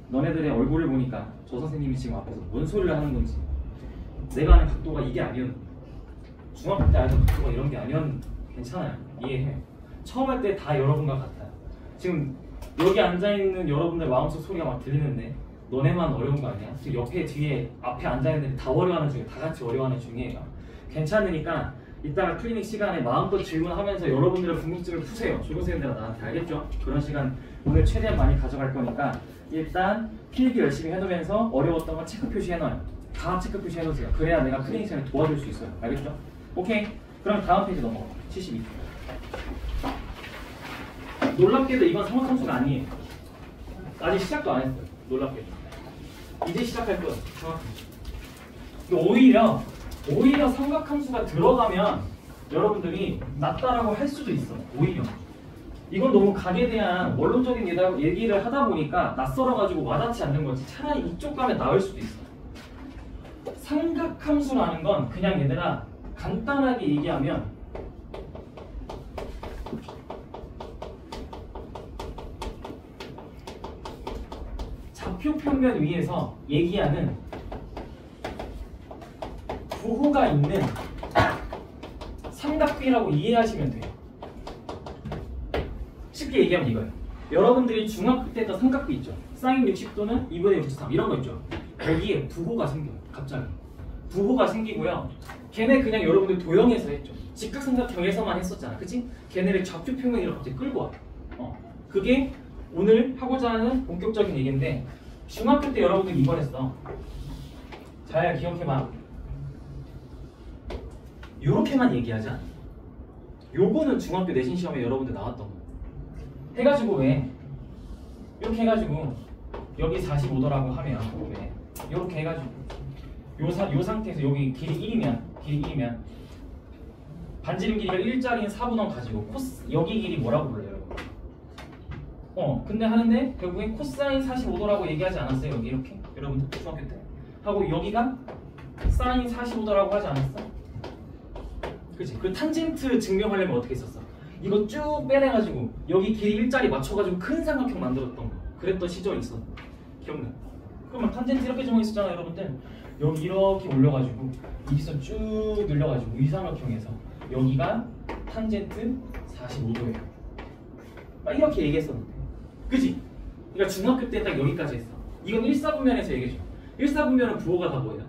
너네들의 얼굴을 보니까 저 선생님이 지금 앞에서 뭔 소리를 하는 건지, 내가 아는 각도가 이게 아니었는데, 중학교 때 알던 각도가 이런 게 아니었는데 괜찮아요. 이해해. 처음 할 때 다 여러분과 같아요. 지금 여기 앉아있는 여러분들 마음속 소리가 막 들리는데 너네만 어려운 거 아니야? 지금 옆에 뒤에 앞에 앉아있는 애들이 다 어려워하는 중이에요. 다 같이 어려워하는 중이에요. 괜찮으니까 이따가 클리닉 시간에 마음껏 질문하면서 여러분들의 궁금증을 푸세요. 조교생들아 나한테, 알겠죠? 그런 시간 오늘 최대한 많이 가져갈 거니까 일단 필기 열심히 해놓으면서 어려웠던 건 체크 표시 해놔요. 다 체크 표시 해놓으세요. 그래야 내가 클리닉 시간에 도와줄 수 있어요. 알겠죠? 오케이. 그럼 다음 페이지 넘어가. 72. 놀랍게도 이건 삼각함수가 아니에요. 아직 시작도 안 했어요. 놀랍게도. 이제 시작할 거예요. 삼각함수. 오히려 삼각함수가 들어가면 여러분들이 낫다라고 할 수도 있어. 오히려. 이건 너무 각에 대한 원론적인 얘기를 하다 보니까 낯설어가지고 와닿지 않는 거지. 차라리 이쪽 가면 나을 수도 있어. 삼각함수라는 건 그냥 얘들아 간단하게 얘기하면 좌표 평면 위에서 얘기하는 부호가 있는 삼각비라고 이해하시면 돼요. 쉽게 얘기하면 이거예요. 여러분들이 중학교 때 했던 삼각비 있죠? 사인 60도는 2분의 63 이런 거 있죠? 거기에 부호가 생겨요. 갑자기 부호가 생기고요. 걔네 그냥 여러분들 도형에서 했죠. 직각삼각형에서만 했었잖아. 그치? 걔네를 좌표 평면으로 갑자기 끌고 와. 그게 오늘 하고자 하는 본격적인 얘기인데, 중학교 때 여러분들 이걸 했어. 잘 기억해봐. 요렇게만 얘기하지 않아. 요거는 중학교 내신 시험에 여러분들 나왔던 거. 해가지고 왜? 이렇게 해가지고 여기 45도라고 하면 왜? 요렇게 해가지고 요 상태에서 여기 길이 1이면 반지름 길이가 1짜리인 4분원 가지고 여기 길이 뭐라고 불러요? 근데 하는데 결국엔 코사인 45도라고 얘기하지 않았어요? 여기 이렇게? 여러분들 중학교 때 하고 여기가 사인 45도라고 하지 않았어? 그치? 그 탄젠트 증명하려면 어떻게 했었어? 이거 쭉 빼내가지고 여기 길이 1짜리 맞춰가지고 큰 삼각형 만들었던 거. 그랬던 시절이 있어. 기억나? 그러면 탄젠트 이렇게 정했었잖아 여러분들. 여기 이렇게 올려가지고 이선 쭉 늘려가지고 이 삼각형에서 여기가 탄젠트 45도예요. 막 이렇게 얘기했었는데, 그치? 그러니까 중학교 때 딱 여기까지 했어. 이건 1사분면에서 얘기해줘. 1사분면은 부호가 다 뭐예요?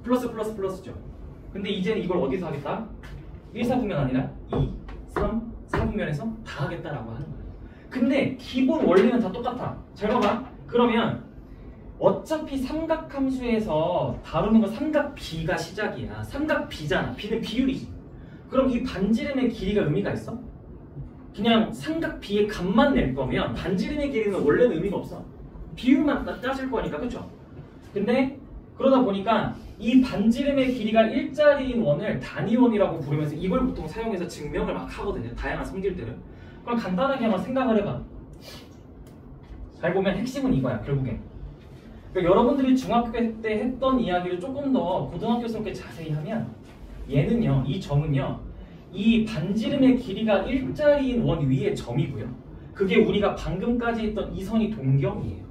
플러스 플러스 플러스죠. 근데 이제는 이걸 어디서 하겠다? 1사분면 아니라 2, 3, 4분면에서 다 하겠다라고 하는 거예요. 근데 기본 원리는 다 똑같아. 잘 봐봐. 그러면 어차피 삼각함수에서 다루는 건 삼각비가 시작이야. 삼각비잖아. 비는 비율이지. 그럼 이 반지름의 길이가 의미가 있어? 그냥 삼각비의 값만 낼 거면 반지름의 길이는 원래는 의미가 없어. 비율만 따질 거니까. 그쵸? 근데 그러다 보니까 이 반지름의 길이가 일자리인 원을 단위원이라고 부르면서 이걸 보통 사용해서 증명을 막 하거든요. 다양한 성질들을. 그럼 간단하게 한번 생각을 해봐. 잘 보면 핵심은 이거야. 결국엔. 그러니까 여러분들이 중학교 때 했던 이야기를 조금 더 고등학교스럽게 자세히 하면 얘는요. 이 점은요. 이 반지름의 길이가 일자리인 원 위의 점이고요. 그게 우리가 방금까지 했던 이 선이 동경이에요.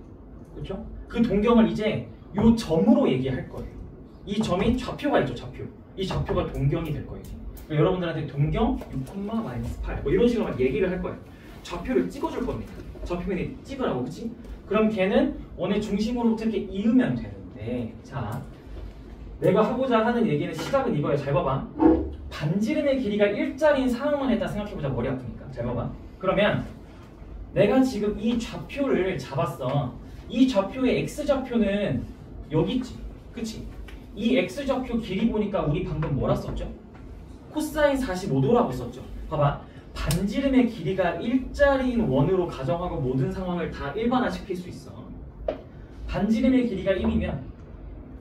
그렇죠? 그 동경을 이제 요 점으로 얘기할 거예요. 이 점이 좌표가 있죠. 좌표. 이 좌표가 동경이 될 거예요. 그러니까 여러분들한테 동경 6,-8 뭐 이런 식으로 막 얘기를 할 거예요. 좌표를 찍어줄 겁니다. 좌표면에 찍으라고. 그치? 그럼 걔는 원의 중심으로부터 이렇게 이으면 되는데, 자, 내가 하고자 하는 얘기는 시작은 이거예요. 잘 봐봐. 반지름의 길이가 일자리인 상황만 일단 생각해보자. 머리 아프니까. 잘 봐봐. 그러면 내가 지금 이 좌표를 잡았어. 이 좌표의 x좌표는 여기 있지. 그치? 이 x좌표 길이 보니까 우리 방금 뭐라 썼죠? 코사인 45도라고 썼죠. 봐봐. 반지름의 길이가 일자리인 원으로 가정하고 모든 상황을 다 일반화시킬 수 있어. 반지름의 길이가 1이면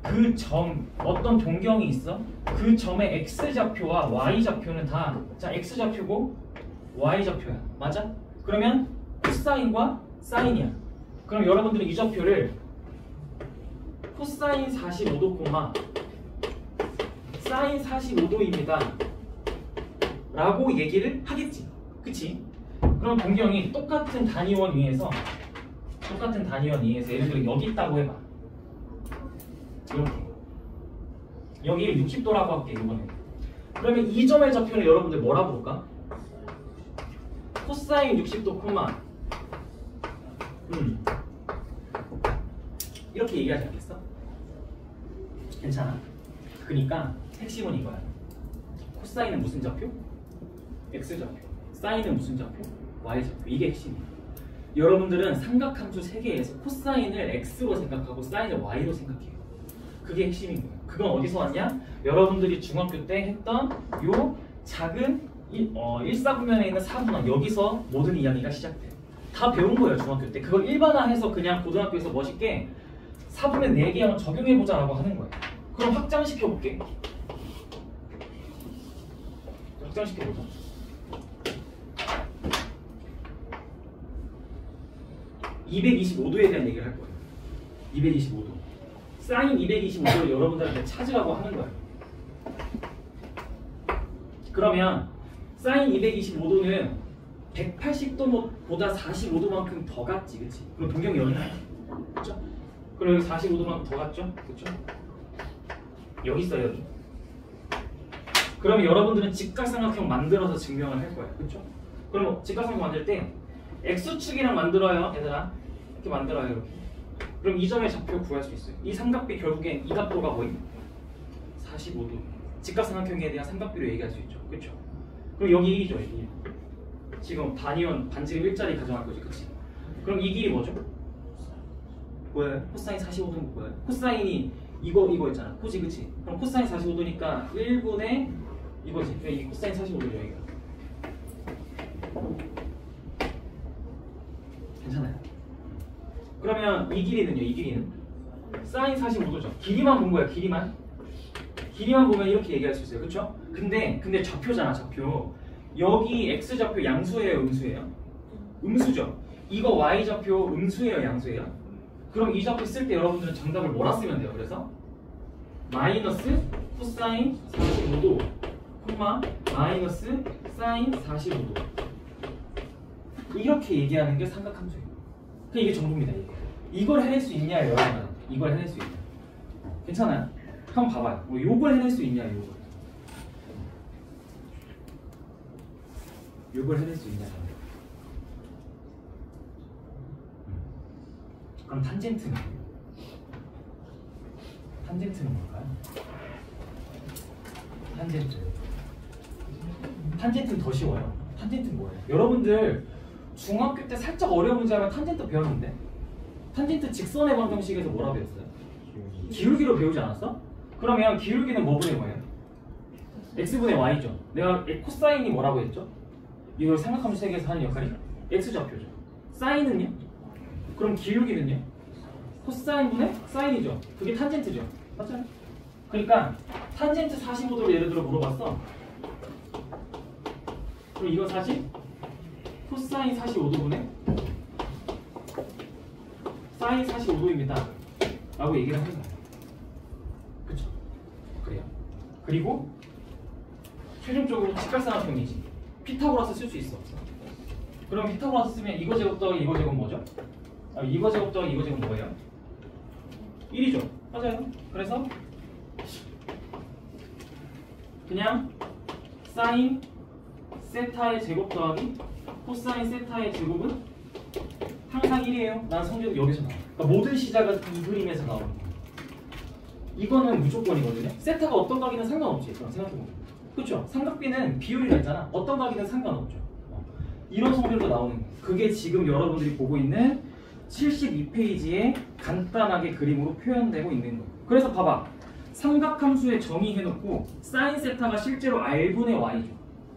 그 점 어떤 동경이 있어? 그 점의 x좌표와 y좌표는 다 자 x좌표고 y좌표야. 맞아? 그러면 코사인과 사인이야. 그럼 여러분들은 이 좌표를 코사인 45도, 사인 45도입니다 라고 얘기를 하겠지. 그치? 그럼 동경이 똑같은 단위원 위에서 예를 들어 여기 있다고 해봐. 이렇게 여기를 60도라고 할게 이번에. 그러면 이 점의 좌표는 여러분들 뭐라 부를까? 코사인 60도, 이렇게 얘기하지 않겠어? 괜찮아. 그러니까 핵심은 이거야. 코사인은 무슨 좌표? x좌표. 사인은 무슨 좌표? y좌표. 이게 핵심이야. 여러분들은 삼각함수 3개에서 코사인을 x로 생각하고 사인을 y로 생각해요. 그게 핵심인 거예요. 그건 어디서 왔냐? 여러분들이 중학교 때 했던 요 작은 1사분면에 있는 4분원, 여기서 모든 이야기가 시작돼요. 다 배운 거예요 중학교 때. 그걸 일반화해서 그냥 고등학교에서 멋있게 4분면 4개 한번 적용해보자라고 하는 거예요. 그럼 확장시켜볼게. 확장시켜보자. 225도에 대한 얘기를 할 거예요. 225도. 사인 225도를 여러분들한테 찾으라고 하는 거예요. 그러면 사인 225도는 180도보다 45도만큼 더 갔지, 그치? 그럼 동경이 여기 나요. 그쵸? 그럼 여기 45도만큼 더 갔죠? 그쵸? 여기 있어요, 여기. 그러면 여러분들은 직각삼각형 만들어서 증명을 할 거예요. 그쵸? 그럼 직각삼각형 만들 때 X축이랑 만들어요, 얘들아. 이렇게 만들어요, 이렇게. 그럼 이 점의 좌표 구할 수 있어요. 이 삼각비 결국엔 이 각도가 뭐임? 45도. 직각삼각형에 대한 삼각비로 얘기할 수 있죠. 그쵸? 그럼 여기 1이죠, 여기. 지금 반이원, 반지름 일자리 가정할 거지, 그치? 그럼 이 길이 뭐죠? 뭐예요? 코사인 45도는 뭐예요? 코사인이 이거였잖아. 코지, 그치? 그럼 코사인 45도니까 1분의 이거지. 그러니까 이게 코사인 45도죠, 여기가. 괜찮아요? 그러면 이 길이는요, 이 길이는? 사인 45도죠. 길이만 본 거야, 길이만. 길이만 보면 이렇게 얘기할 수 있어요. 그쵸? 근데 좌표잖아, 좌표. 여기 x좌표 양수예요, 음수예요? 음수죠. 이거 y좌표 음수예요, 양수예요? 그럼 이 좌표 쓸 때 여러분들은 정답을 뭐라 쓰면 돼요? 그래서 마이너스 코사인 45도, 마이너스 사인 45도. 이렇게 얘기하는 게 삼각함수예요. 이게 전부입니다. 이걸 해낼 수 있냐, 여러분? 이걸 해낼 수 있냐? 괜찮아요? 한번 봐봐요. 뭐 요걸 해낼 수 있냐, 요걸 해낼 수 있냐? 그럼 탄젠트는 뭘까요? 탄젠트는 더 쉬워요. 탄젠트는 뭐예요? 여러분들 중학교 때 살짝 어려운 문제 하면 탄젠트 배웠는데, 탄젠트 직선의 방정식에서 뭐라 배웠어요? 기울기로 배우지 않았어? 그러면 기울기는 뭐분의 뭐예요? x분의 y죠. 내가 코사인이 뭐라고 했죠? 이걸 삼각함수 세계에서 하는 역할이 x좌표죠. 사인은요? 그럼 기울기는요? 코사인분의 사인이죠. 그게 탄젠트죠. 맞잖아요? 그러니까 탄젠트 45도를 예를 들어 물어봤어. 그럼 이거 사실 코사인 45도분의 사인 45도입니다 라고 얘기를 하는 거예요. 그쵸? 그래요. 그리고 최종적으로 직각삼각형이지. 피타고라스 쓸 수 있어, 없어? 그럼 피타고라스 쓰면 이거 제곱 더하기 이거 제곱 뭐죠? 이거 제곱 더하기 이거 제곱 뭐예요? 1이죠. 맞아요. 그래서 그냥 사인 세타의 제곱 더하기 코사인 세타의 제곱은 항상 1이에요. 난 성적 여기서 나와. 그러니까 모든 시작은 이 그림에서 나오는 거예요. 이거는 무조건이거든요. 세타가 어떤 각이든 상관없지. 생각해보면. 그렇죠? 삼각비는 비율이라 했잖아. 어떤 각이든 상관없죠. 이런 성질도 나오는 거예요. 그게 지금 여러분들이 보고 있는 72페이지에 간단하게 그림으로 표현되고 있는 거예요. 그래서 봐봐. 삼각함수에 정의해놓고 사인 세타가 실제로 r분의 y죠.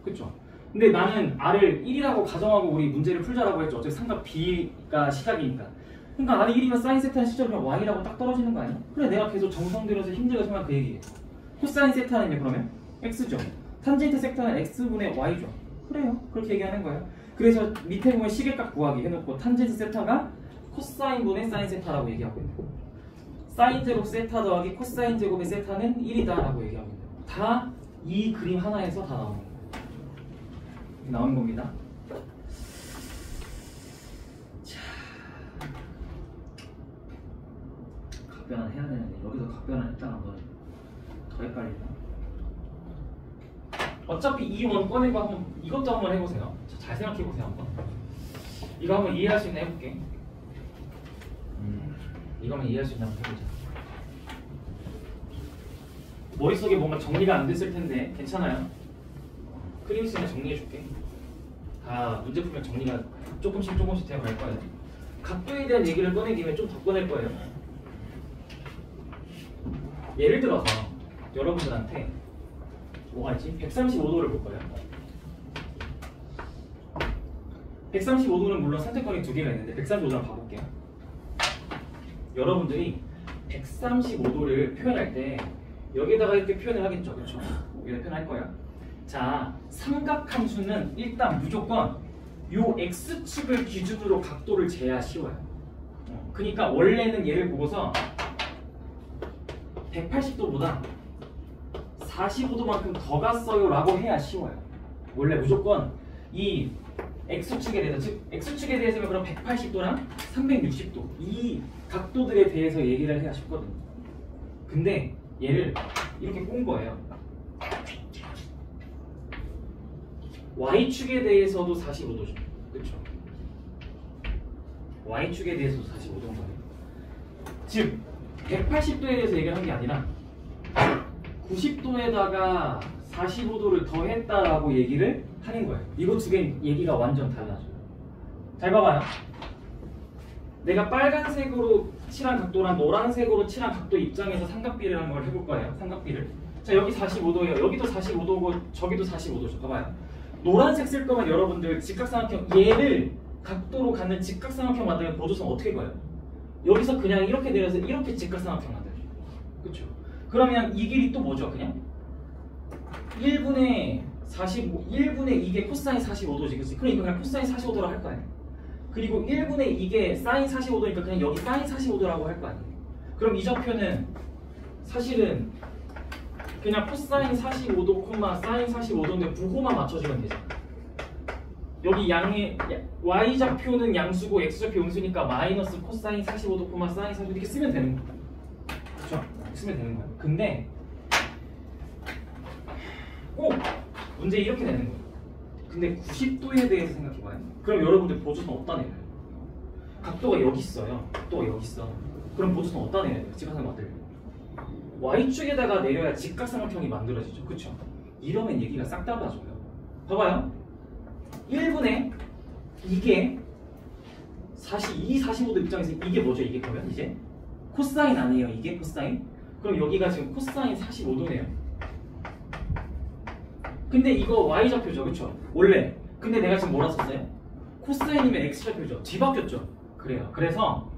그쵸? 근데 나는 r을 1이라고 가정하고 우리 문제를 풀자라고 했죠. 어차피 삼각 b가 시작이니까. 그러니까 나는 1이면 사인 세타는 실제로 그냥 y라고 딱 떨어지는 거 아니야? 그래 내가 계속 정성 들여서 힘들게 설명한 그 얘기예요. 코사인 세타는요 그러면 x죠. 탄젠트 세타는 x분의 y죠. 그래요. 그렇게 얘기하는 거예요. 그래서 밑에 보면 시계값 구하기 해놓고 탄젠트 세타가 코사인분의 사인 세타라고 얘기하고 있는 거예요. 사인 제곱 세타 더하기 코사인 제곱의 세타는 1이다 라고 얘기하고 있는 거예요. 다 이 그림 하나에서 다 나오는 거예요. 나오는 겁니다. 자, 각변환 해야 되는데 여기서 각변환 했다가 한번 더 헷갈리나? 어차피 이 원 꺼내고 한번 이것도 한번 해보세요. 잘 생각해보세요 한번. 이거 한번 이해할 수 있나 해볼게. 이거 한번 이해할 수 있나 한번 해보자. 머릿속에 뭔가 정리가 안 됐을 텐데 괜찮아요? 그림 쓰면 정리해줄게. 다 문제 풀면 정리가 조금씩 되어갈 거예요. 각도에 대한 얘기를 꺼내기 위해 좀 더 꺼낼 거예요. 예를 들어서 여러분들한테 뭐가 있지? 135도를 볼 거예요. 135도는 물론 선택권이 두 개가 있는데 135도를 한번 봐볼게요. 여러분들이 135도를 표현할 때 여기다가 이렇게 표현을 하겠죠, 그렇죠? 여기다 표현할 거예요. 자, 삼각함수는 일단 무조건 요 x축을 기준으로 각도를 재야 쉬워요. 그러니까 원래는 얘를 보고서 180도보다 45도만큼 더 갔어요 라고 해야 쉬워요. 원래 무조건 이 x축에 대해서, 즉 x축에 대해서는 그럼 180도랑 360도 이 각도들에 대해서 얘기를 해야 쉽거든요. 근데 얘를 이렇게 꼰 거예요. y축에 대해서도 45도죠. 그렇죠? y축에 대해서도 45도인 거예요. 즉 180도에 대해서 얘기를 한 게 아니라 90도에다가 45도를 더했다라고 얘기를 하는 거예요. 이거 두 개 얘기가 완전 달라져요. 잘 봐봐요. 내가 빨간색으로 칠한 각도랑 노란색으로 칠한 각도 입장에서 삼각비라는 걸 해볼 거예요. 삼각비를. 자, 여기 45도예요. 여기도 45도고 저기도 45도죠. 봐봐요. 노란색 쓸 거면 여러분들 직각삼각형 얘를 각도로 갖는 직각삼각형 만들면 보조선 어떻게 가요? 여기서 그냥 이렇게 내려서 이렇게 직각삼각형 만들죠. 그렇죠? 그러면 이 길이 또 뭐죠? 그냥 1분의 2게 코사인 45도지. 그치? 그러니까 그냥 코사인 45도로 할 거 아니에요. 그리고 1분의 2게 사인 45도니까 그냥 여기 사인 45도라고 할 거 아니에요. 그럼 이 좌표는 사실은 그냥 코사인 45도, 사인 45도인데 부호만 맞춰주면 되죠. 여기 양의 y좌표는 양수고 x좌표 음수니까 마이너스 코사인 45도, 사인 45도 이렇게 쓰면 되는 거예요. 그렇죠? 쓰면 되는 거예요. 근데 꼭 문제 이렇게 되는 거예요. 근데 90도에 대해서 생각해봐요. 그럼 여러분들 보조선 어디다 내려요? 각도가 여기 있어요. 각도가 여기 있어. 그럼 보조선 어디다 내려요? 직각삼각 만들면 y축에다가 내려야 직각삼각형이 만들어지죠. 그쵸? 이러면 얘기가 싹 다 봐줘요. 봐봐요. 1분의 이게 45도 입장에서 이게 뭐죠? 이게 그러면 이제 코사인 아니에요? 이게 코사인? 그럼 여기가 지금 코사인 45도네요. 근데 이거 y좌표죠. 그쵸? 원래. 근데 내가 지금 뭐라 썼어요? 코사인이면 x좌표죠. 뒤바뀌었죠? 그래요. 그래서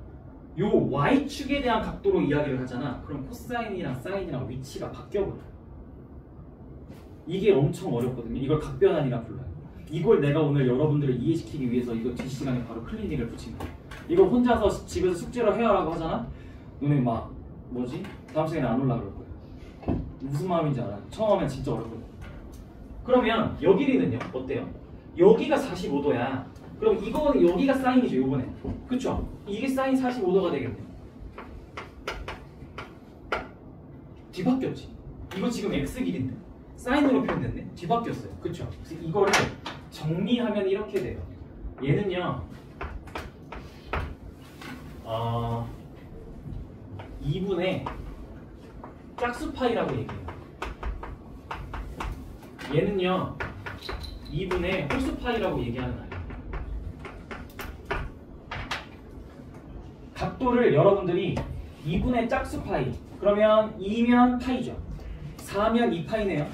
요 y축에 대한 각도로 이야기를 하잖아. 그럼 코사인이랑 사인이랑 위치가 바뀌어버려요. 이게 엄청 어렵거든요. 이걸 각변환이라 불러요. 이걸 내가 오늘 여러분들을 이해시키기 위해서 이거 뒷시간에 바로 클리닉을 붙인 거예요. 이걸 혼자서 집에서 숙제로 해라고 하잖아? 너네 막 뭐지? 다음 시간에 안 올라 그럴 거예요. 무슨 마음인지 알아요? 처음 하면 진짜 어렵거든요. 그러면 여 길이는요? 어때요? 여기가 45도야. 그럼 이거는 여기가 사인이죠, 요번에. 그쵸? 이게 사인 45도가 되겠네. 뒤바뀌었지. 이거 지금 x 길인데 사인으로 표현됐네. 뒤바뀌었어요. 그쵸? 그래서 이거를 정리하면 이렇게 돼요. 얘는요 2분의 짝수파이라고 얘기해요. 얘는요 2분의 홀수파이라고 얘기하는 아이예요. 각도를 여러분들이 2분의 짝수파이, 그러면 2면 파이죠. 4면 2파이네요.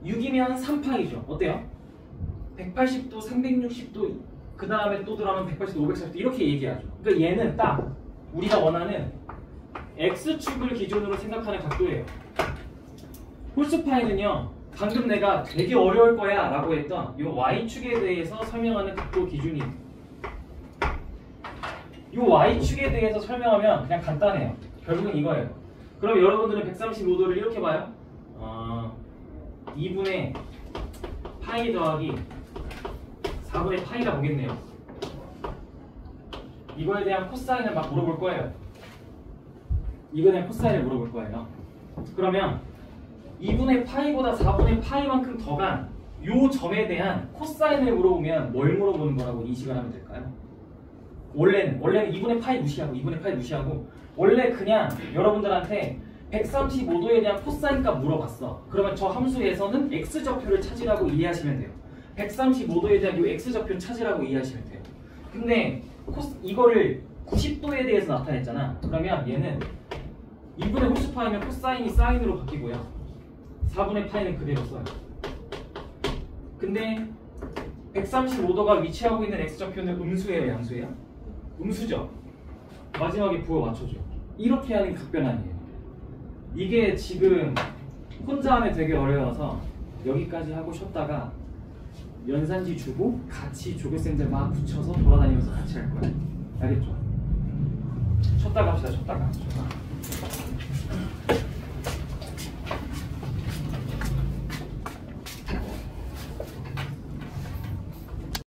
6이면 3파이죠. 어때요? 180도, 360도 그 다음에 또 들어가면 180도, 540도 이렇게 얘기하죠. 그러니까 얘는 딱 우리가 원하는 x축을 기준으로 생각하는 각도예요. 홀스파이는요, 방금 내가 되게 어려울 거야 라고 했던 이 y축에 대해서 설명하는 각도 기준이에요. 이 y축에 대해서 설명하면 그냥 간단해요. 결국은 이거예요. 그럼 여러분들은 135도를 이렇게 봐요. 2분의 파이 더하기 4분의 파이가 보겠네요. 이거에 대한 코사인을 막 물어볼 거예요. 이거에 대한 코사인을 물어볼 거예요. 그러면 2분의 파이보다 4분의 파이만큼 더 간 요 점에 대한 코사인을 물어보면 뭘 물어보는 거라고 인식을 하면 될까요? 원래는 2분의 파이 무시하고 2분의 파이 무시하고 원래 그냥 여러분들한테 135도에 대한 코사인 값 물어봤어. 그러면 저 함수에서는 x좌표를 찾으라고 이해하시면 돼요. 135도에 대한 이 x좌표를 찾으라고 이해하시면 돼요. 근데 이거를 90도에 대해서 나타냈잖아. 그러면 얘는 2분의 홀스파이면 코사인이 사인으로 바뀌고요. 4분의 파이는 그대로 써요. 근데 135도가 위치하고 있는 x좌표는 음수예요, 양수예요? 음수죠. 마지막에 부호 맞춰줘. 이렇게 하는 각변환이에요. 이게 지금 혼자 하면 되게 어려워서 여기까지 하고 쉬었다가 연산지 주고 같이 조교생들 막 붙여서 돌아다니면서 같이 할 거예요. 알겠죠? 쉬었다가 합시다. 쉬었다가.